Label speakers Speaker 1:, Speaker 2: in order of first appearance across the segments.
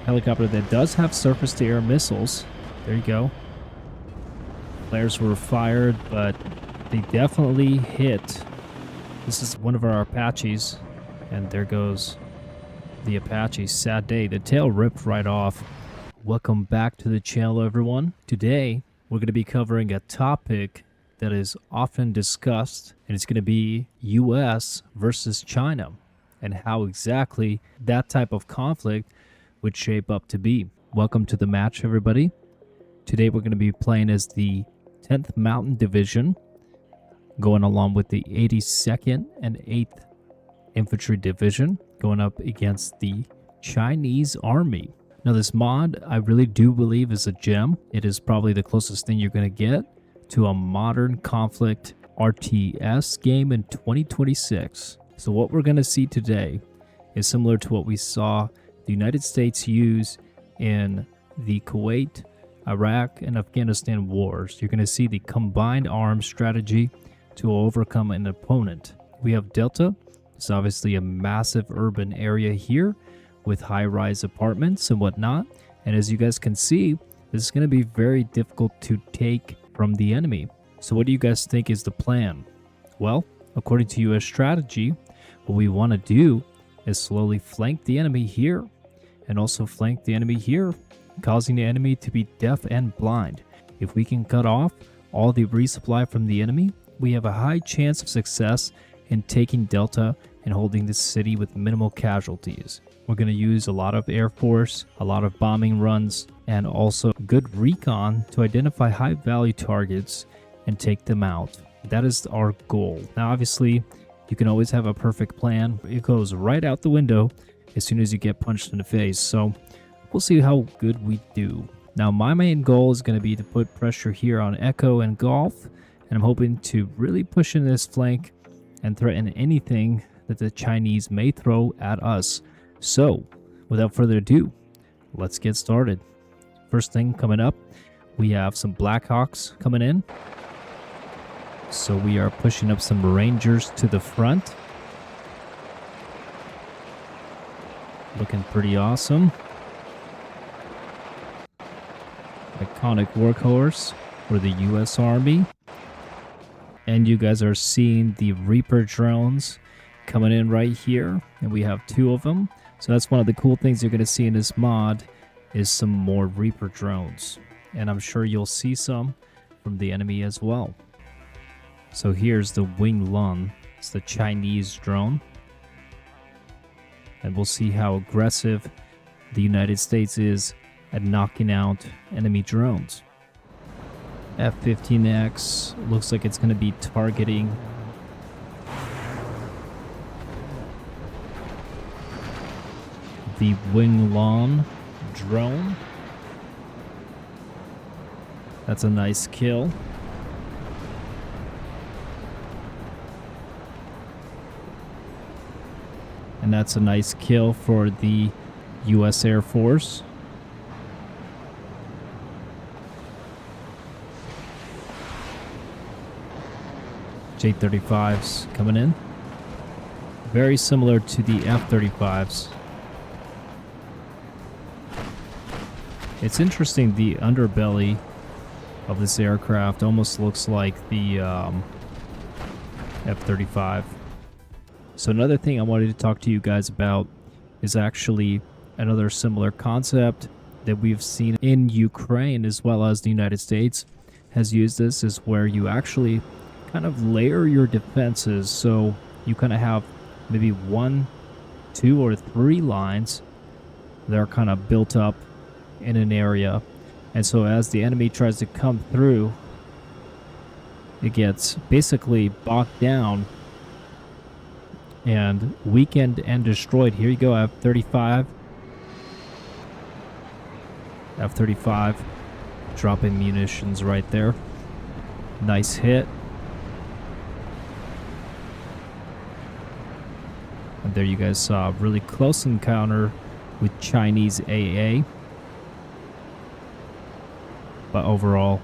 Speaker 1: helicopter that does have surface-to-air missiles. There you go. Flares were fired, but they definitely hit. This is one of our Apaches, and there goes the Apache. Sad day. The tail ripped right off. Welcome back to the channel, everyone. Today, we're going to be covering a topic that is often discussed, and it's going to be US versus China, and how exactly that type of conflict would shape up to be. Welcome to the match, everybody. Today, we're going to be playing as the 10th Mountain Division, going along with the 82nd and 8th Infantry Division, going up against the Chinese Army. Now, this mod, I really do believe, is a gem. It is probably the closest thing you're going to get to a modern conflict RTS game in 2026. So what we're going to see today is similar to what we saw the United States use in the Kuwait, Iraq, and Afghanistan wars. You're going to see the combined arms strategy to overcome an opponent. We have Delta. It's obviously a massive urban area here with high-rise apartments and whatnot. And as you guys can see, this is going to be very difficult to take from the enemy. So what do you guys think is the plan? Well, according to US strategy, what we want to do is slowly flank the enemy here and also flank the enemy here, causing the enemy to be deaf and blind. If we can cut off all the resupply from the enemy, we have a high chance of success in taking Delta and holding this city with minimal casualties. We're going to use a lot of Air Force, a lot of bombing runs, and also good recon to identify high-value targets and take them out. That is our goal. Now, obviously, you can always have a perfect plan. It goes right out the window as soon as you get punched in the face. So we'll see how good we do. Now, my main goal is going to be to put pressure here on Echo and Golf, and I'm hoping to really push in this flank and threaten anything that the Chinese may throw at us. So, without further ado, let's get started. First thing coming up, we have some Blackhawks coming in. So we are pushing up some Rangers to the front. Looking pretty awesome. Iconic workhorse for the US Army. And you guys are seeing the Reaper drones coming in right here. And we have 2 of them. So that's one of the cool things you're going to see in this mod is some more Reaper drones. And I'm sure you'll see some from the enemy as well. So here's the Wing Lun. It's the Chinese drone. And we'll see how aggressive the United States is at knocking out enemy drones. F-15X looks like it's going to be targeting the Wing Lun drone. That's a nice kill. And that's a nice kill for the US Air Force. J-35s coming in. Very similar to the F-35s. It's interesting, the underbelly of this aircraft almost looks like the F-35. So another thing I wanted to talk to you guys about is actually another similar concept that we've seen in Ukraine, as well as the United States has used this, is where you actually kind of layer your defenses. So you kind of have maybe 1, 2, or 3 lines that are kind of built up in an area. And so as the enemy tries to come through, it gets basically bogged down and weakened and destroyed. Here you go, F-35. F-35 dropping munitions right there. Nice hit. And there you guys saw a really close encounter with Chinese AA. But overall,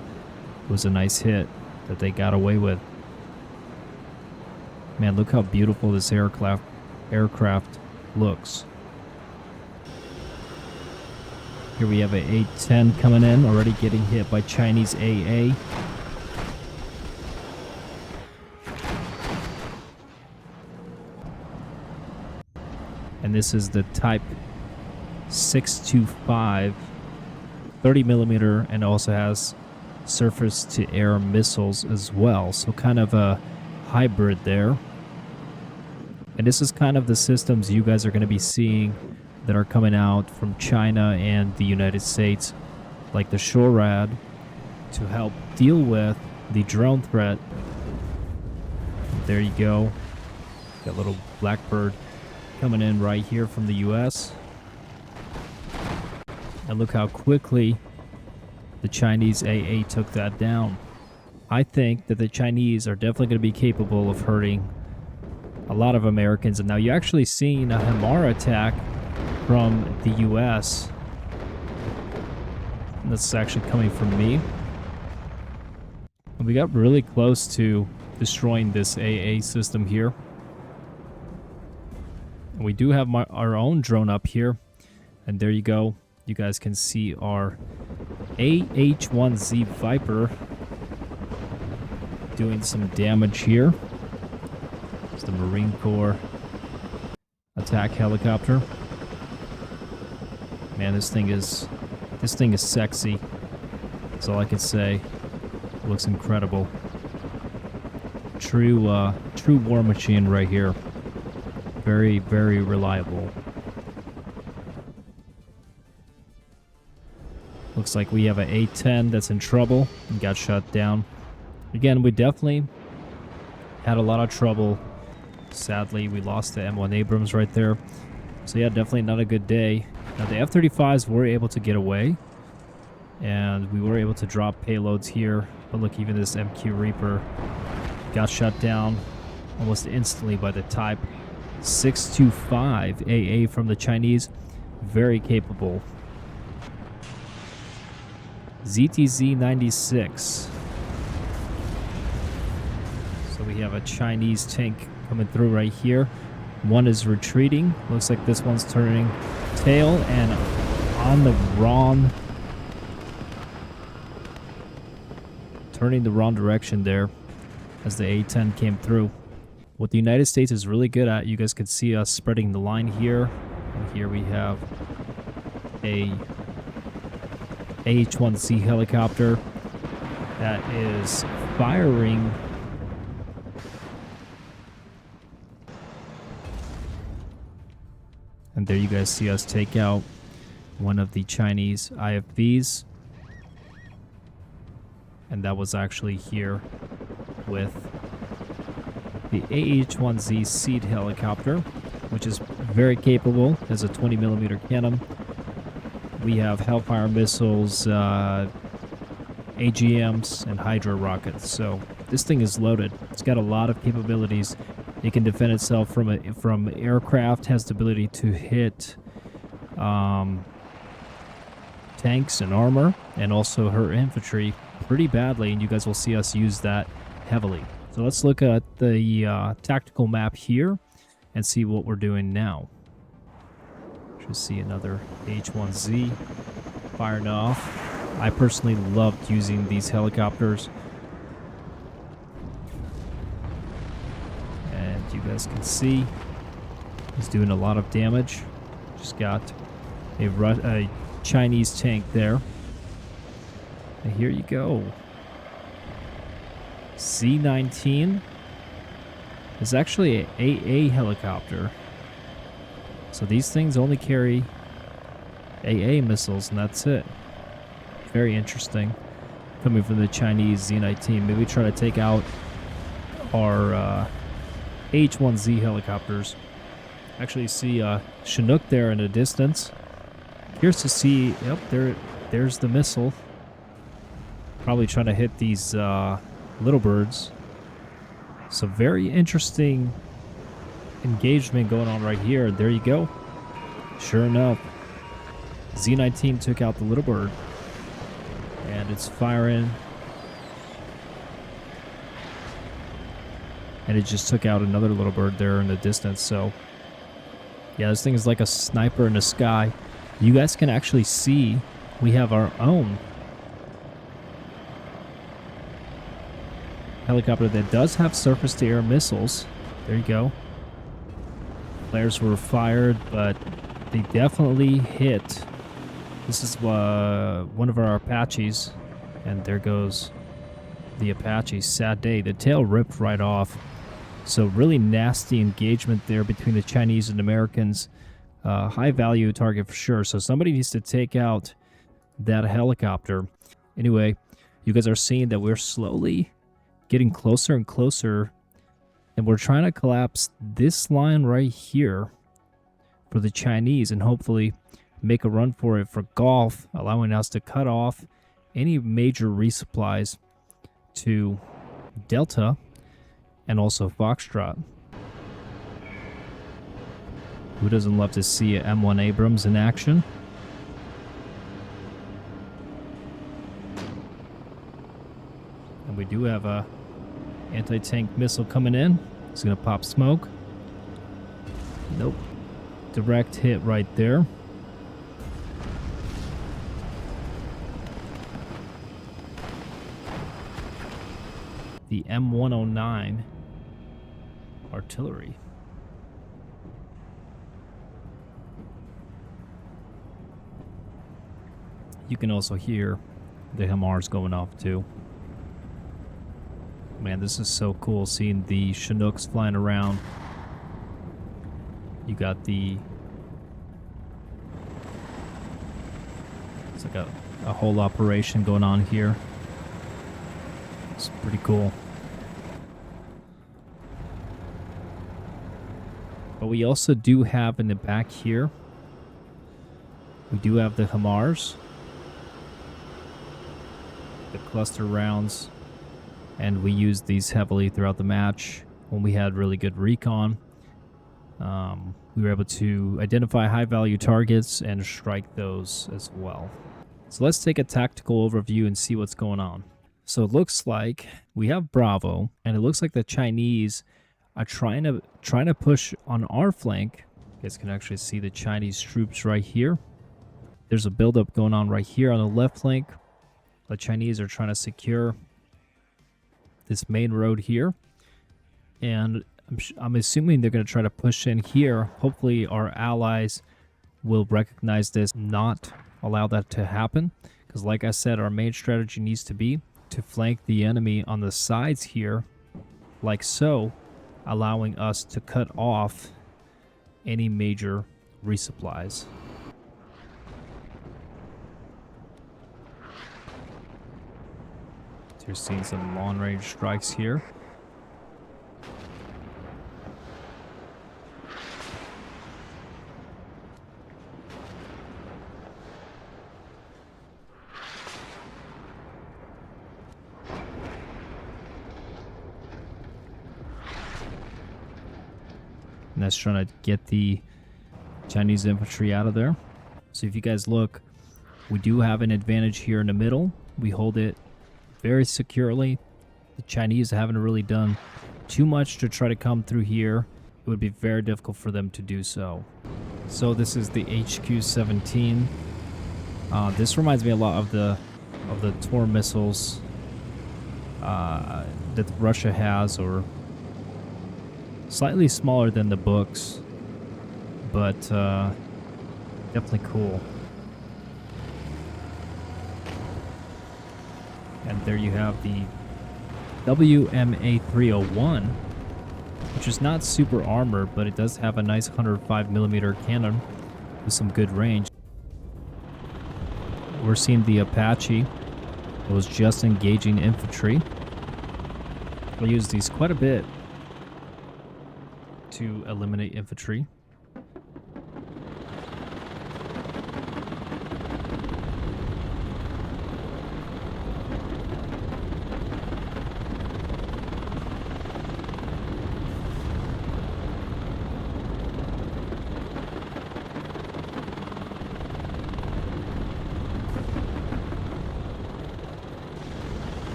Speaker 1: it was a nice hit that they got away with. Man, look how beautiful this aircraft looks. Here we have a A10 coming in, already getting hit by Chinese AA. And this is the Type 625, 30 millimeter, and also has surface-to-air missiles as well. So kind of a hybrid there. And this is kind of the systems you guys are going to be seeing that are coming out from China and the United States, like the SHORAD, to help deal with the drone threat. There you go. Got a little Blackbird coming in right here from the US. And look how quickly the Chinese AA took that down. I think that the Chinese are definitely going to be capable of hurting a lot of Americans. And now you're actually seeing a HIMARS attack from the US. And this is actually coming from me. And we got really close to destroying this AA system here. And we do have our own drone up here. And there you go. You guys can see our AH1Z Viper doing some damage here. It's the Marine Corps attack helicopter. Man, this thing is sexy. That's all I can say. It looks incredible. True war machine right here. Very, very reliable. Looks like we have an A10 that's in trouble and got shut down. Again, we definitely had a lot of trouble. Sadly, we lost the M1 Abrams right there. So yeah, definitely not a good day. Now the F-35s were able to get away, and we were able to drop payloads here. But look, even this MQ Reaper got shut down almost instantly by the Type 625 AA from the Chinese. Very capable. Z96. So we have a Chinese tank coming through right here. One is retreating. Looks like this one's turning tail and on the wrong... turning the wrong direction there as the A10 came through. What the United States is really good at, you guys could see us spreading the line here. And here we have a AH1Z helicopter that is firing and there you guys see us take out one of the Chinese IFVs, and that was actually here with the AH1Z Seed helicopter, which is very capable as a 20 millimeter cannon. We have Hellfire missiles, AGMs, and Hydra rockets. So this thing is loaded. It's got a lot of capabilities. It can defend itself from aircraft, has the ability to hit tanks and armor, and also hurt infantry pretty badly, and you guys will see us use that heavily. So let's look at the tactical map here and see what we're doing now. Should see another H1Z firing off. I personally loved using these helicopters. And you guys can see he's doing a lot of damage. Just got a Chinese tank there. And here you go. Z19 is actually an AA helicopter. So these things only carry AA missiles, and that's it. Very interesting. Coming from the Chinese Z19. Maybe try to take out our H1Z helicopters. Actually see Chinook there in the distance. Here's to see, yep, there's the missile. Probably trying to hit these little birds. So very interesting engagement going on right here. There you go. Sure enough, Z19 took out the little bird, and it's firing, and it just took out another little bird there in the distance. So yeah, this thing is like a sniper in the sky. You guys can actually see we have our own helicopter that does have surface-to-air missiles. There you go. Flares were fired, but they definitely hit. This is one of our Apaches, and there goes the Apache. Sad day. The tail ripped right off. So really nasty engagement there between the Chinese and Americans. High value target for sure. So somebody needs to take out that helicopter. Anyway, you guys are seeing that we're slowly getting closer and closer, and we're trying to collapse this line right here for the Chinese and hopefully make a run for it for Gulf, allowing us to cut off any major resupplies to Delta and also Foxtrot. Who doesn't love to see a M1 Abrams in action? And we do have a anti-tank missile coming in. It's going to pop smoke. Nope. Direct hit right there. The M109 artillery. You can also hear the HIMARS going off too. Man, this is so cool seeing the Chinooks flying around. You got the... It's like a whole operation going on here. It's pretty cool. But we also do have in the back here, we do have the HIMARS, the cluster rounds, and we used these heavily throughout the match when we had really good recon. We were able to identify high-value targets and strike those as well. So let's take a tactical overview and see what's going on. So it looks like we have Bravo, and it looks like the Chinese are trying to push on our flank. You guys can actually see the Chinese troops right here. There's a buildup going on right here on the left flank. The Chinese are trying to secure this main road here, and I'm assuming they're going to try to push in here. Hopefully our allies will recognize this, not allow that to happen, because like I said, our main strategy needs to be to flank the enemy on the sides here, like so, allowing us to cut off any major resupplies. So you're seeing some long-range strikes here. And that's trying to get the Chinese infantry out of there. So if you guys look, we do have an advantage here in the middle. We hold it very securely. The Chinese haven't really done too much to try to come through here. It would be very difficult for them to do so. So this is the HQ-17. This reminds me a lot of the TOR missiles that Russia has, or slightly smaller than the books, but definitely cool. And there you have the WMA-301, which is not super armored, but it does have a nice 105mm cannon with some good range. We're seeing the Apache. It was just engaging infantry. We'll use these quite a bit to eliminate infantry.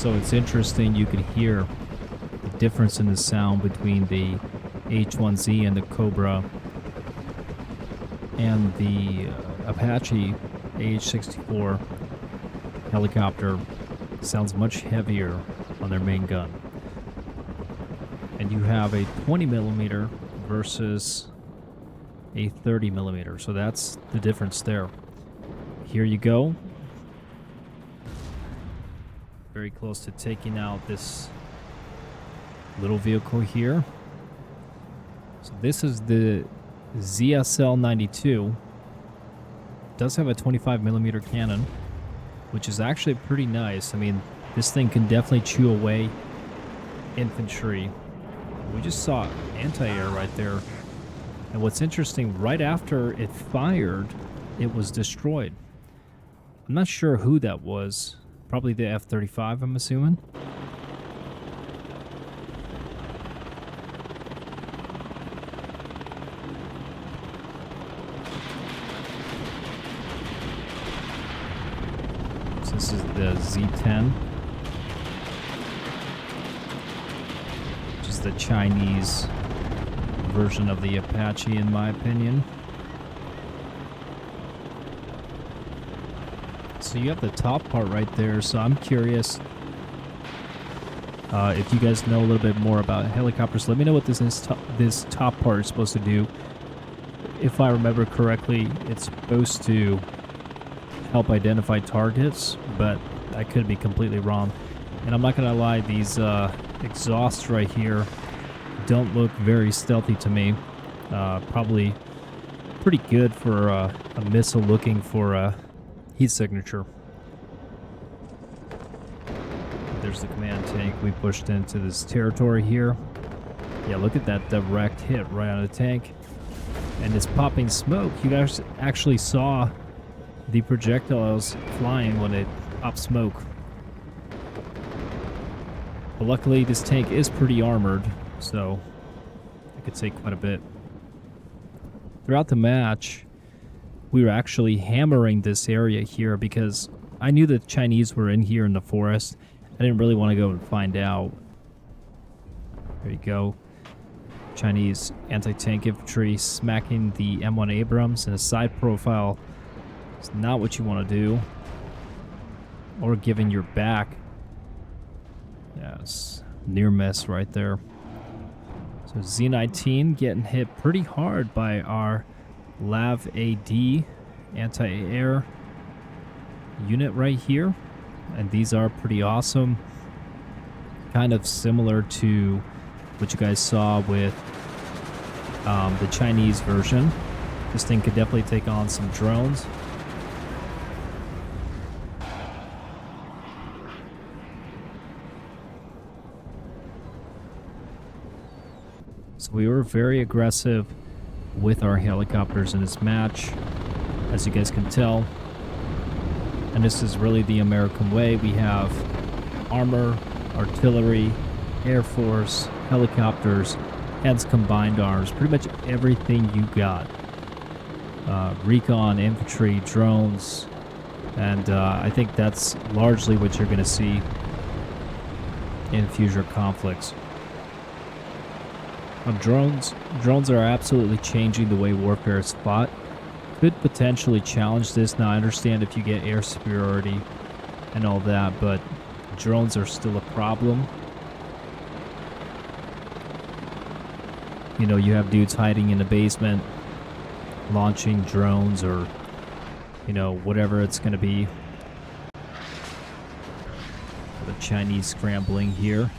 Speaker 1: So it's interesting, you could hear the difference in the sound between the AH1Z and the Cobra and the Apache AH-64 helicopter. Sounds much heavier on their main gun. And you have a 20 millimeter versus a 30 millimeter. So that's the difference there. Here you go. Very close to taking out this little vehicle here. So this is the ZSL-92. Does have a 25 millimeter cannon, which is actually pretty nice. I mean, this thing can definitely chew away infantry. We just saw anti-air right there. And what's interesting, right after it fired, it was destroyed. I'm not sure who that was. Probably the F-35, I'm assuming. So this is the Z10. Which is the Chinese version of the Apache, in my opinion. So you have the top part right there, so I'm curious if you guys know a little bit more about helicopters. Let me know what this top part is supposed to do. If I remember correctly, it's supposed to help identify targets, but I could be completely wrong. And I'm not going to lie, these exhausts right here don't look very stealthy to me. Probably pretty good for a missile looking for a heat signature. There's the command tank. We pushed into this territory here. Yeah, look at that direct hit right on the tank. And it's popping smoke. You guys actually saw the projectiles flying when it popped smoke. But luckily, this tank is pretty armored, so it could take quite a bit. Throughout the match, we were actually hammering this area here because I knew the Chinese were in here in the forest. I didn't really want to go and find out. There you go. Chinese anti-tank infantry smacking the M1 Abrams in a side profile. It's not what you want to do. Or giving your back. Yes, near miss right there. So Z19 getting hit pretty hard by our LAV-AD anti-air unit right here. And these are pretty awesome. Kind of similar to what you guys saw with the Chinese version. This thing could definitely take on some drones. So we were very aggressive with our helicopters in this match, as you guys can tell. And this is really the American way. We have armor, artillery, air force, helicopters, and combined arms. Pretty much everything you got. Recon, infantry, drones, and I think that's largely what you're going to see in future conflicts. Drones are absolutely changing the way warfare is fought. Could potentially challenge this. Now, I understand if you get air superiority and all that, but drones are still a problem. You know, you have dudes hiding in the basement, launching drones or, you know, whatever it's going to be. The Chinese scrambling here.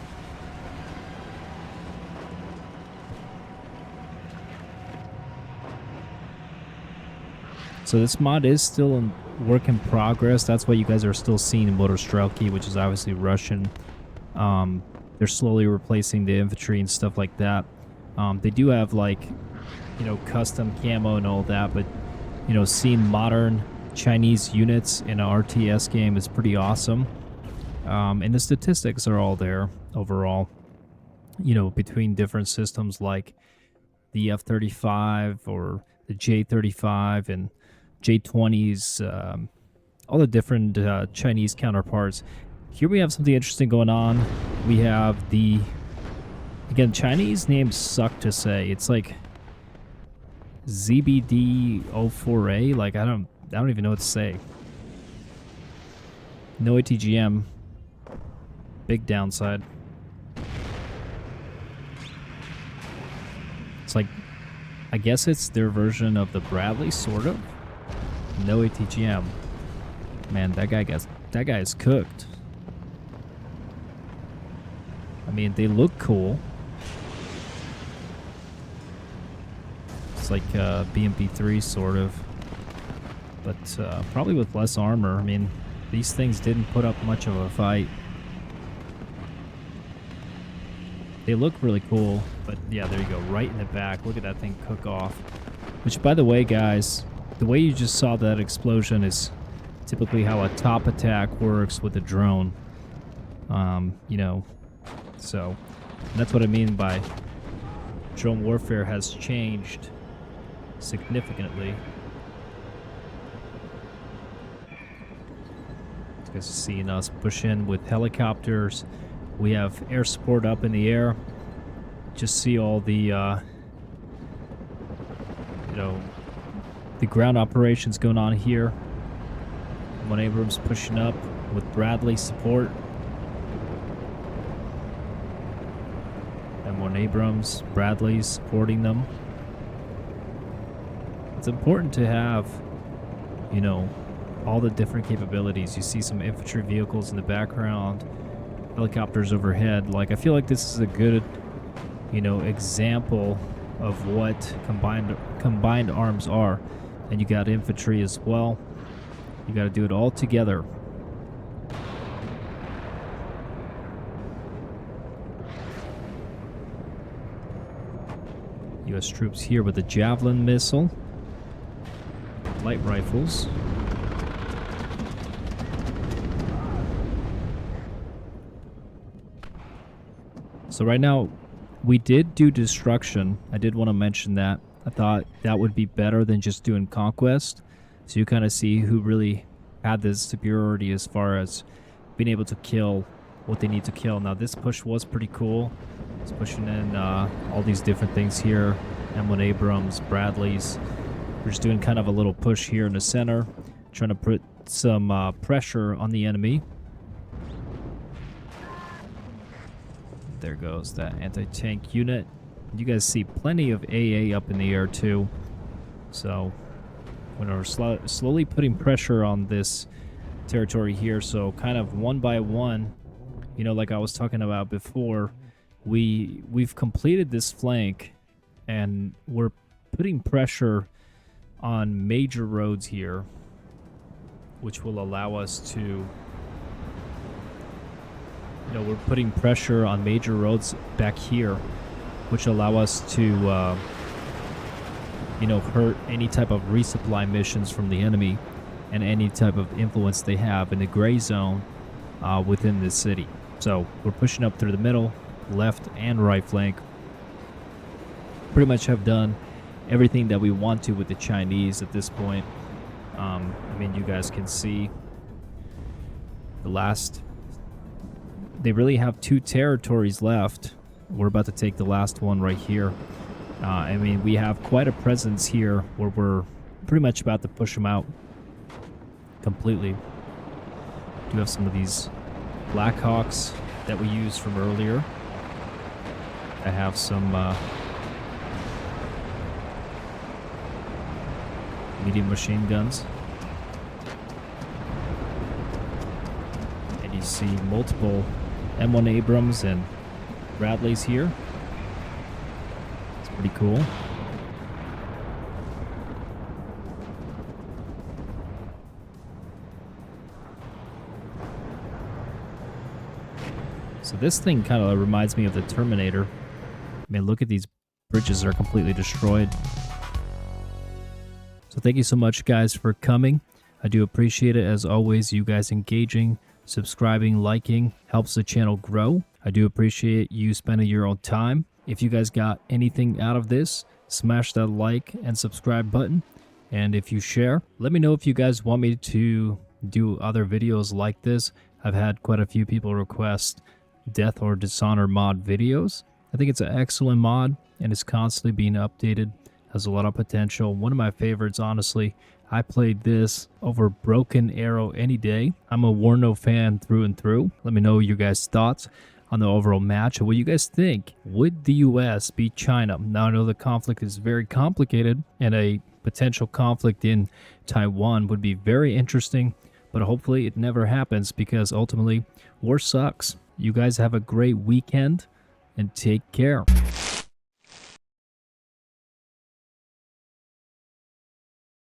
Speaker 1: So this mod is still in work in progress. That's why you guys are still seeing Motostrelki, which is obviously Russian. They're slowly replacing the infantry and stuff like that. They do have, like, you know, custom camo and all that, but, you know, seeing modern Chinese units in an RTS game is pretty awesome. And the statistics are all there overall, you know, between different systems like the F-35 or the J-35 and J-20s, all the different Chinese counterparts. Here we have something interesting going on. We have the, again, Chinese names suck to say. It's like ZBD04A. Like I don't even know what to say. No ATGM. Big downside. It's like, I guess it's their version of the Bradley, sort of. No ATGM. Man, that guy is cooked. I mean, they look cool. It's like BMP3 sort of, but probably with less armor. I mean, these things didn't put up much of a fight. They look really cool, but yeah, there you go, right in the back. Look at that thing cook off. Which, by the way, guys, the way you just saw that explosion is typically how a top attack works with a drone. You know, so that's what I mean by drone warfare has changed significantly. You guys are seeing us push in with helicopters. We have air support up in the air. Just see all the, you know, the ground operations going on here. One Abrams pushing up with Bradley support. And one Abrams, Bradley's supporting them. It's important to have, you know, all the different capabilities. You see some infantry vehicles in the background. Helicopters overhead. Like, I feel like this is a good, you know, example of what combined arms are. And you got infantry as well. You got to do it all together. U.S. troops here with the Javelin missile, light rifles. So right now, we did do destruction. I did want to mention that. I thought that would be better than just doing conquest. So you kind of see who really had this superiority as far as being able to kill what they need to kill. Now this push was pretty cool. It's pushing in all these different things here. M1 Abrams, Bradleys. We're just doing kind of a little push here in the center. Trying to put some pressure on the enemy. There goes that anti-tank unit. You guys see plenty of AA up in the air too. So we're slowly putting pressure on this territory here. So kind of one by one, you know, like I was talking about before, we've completed this flank and we're putting pressure on major roads here, which will allow us to, you know, we're putting pressure on major roads back here, which allow us to, you know, hurt any type of resupply missions from the enemy and any type of influence they have in the gray zone within this city. So we're pushing up through the middle, left and right flank. Pretty much have done everything that we want to with the Chinese at this point. I mean, you guys can see the last... They really have 2 territories left. We're about to take the last one right here. I mean, we have quite a presence here where we're pretty much about to push them out completely. We do have some of these Blackhawks that we used from earlier. I have some medium machine guns. And you see multiple M1 Abrams and Bradleys here. It's pretty cool. So this thing kind of reminds me of the Terminator. I mean, look at these bridges that are completely destroyed. So thank you so much, guys, for coming. I do appreciate it. As always, you guys engaging, subscribing, liking helps the channel grow. I do appreciate you spending your own time. If you guys got anything out of this, smash that like and subscribe button. And if you share, let me know if you guys want me to do other videos like this. I've had quite a few people request Death or Dishonor mod videos. I think it's an excellent mod, and it's constantly being updated. Has a lot of potential. One of my favorites, honestly. I played this over Broken Arrow any day. I'm a WARNO fan through and through. Let me know your guys' thoughts on the overall match and what you guys think. Would the US beat China? Now, I know the conflict is very complicated, and a potential conflict in Taiwan would be very interesting, but hopefully it never happens, because ultimately war sucks. You guys have a great weekend and take care.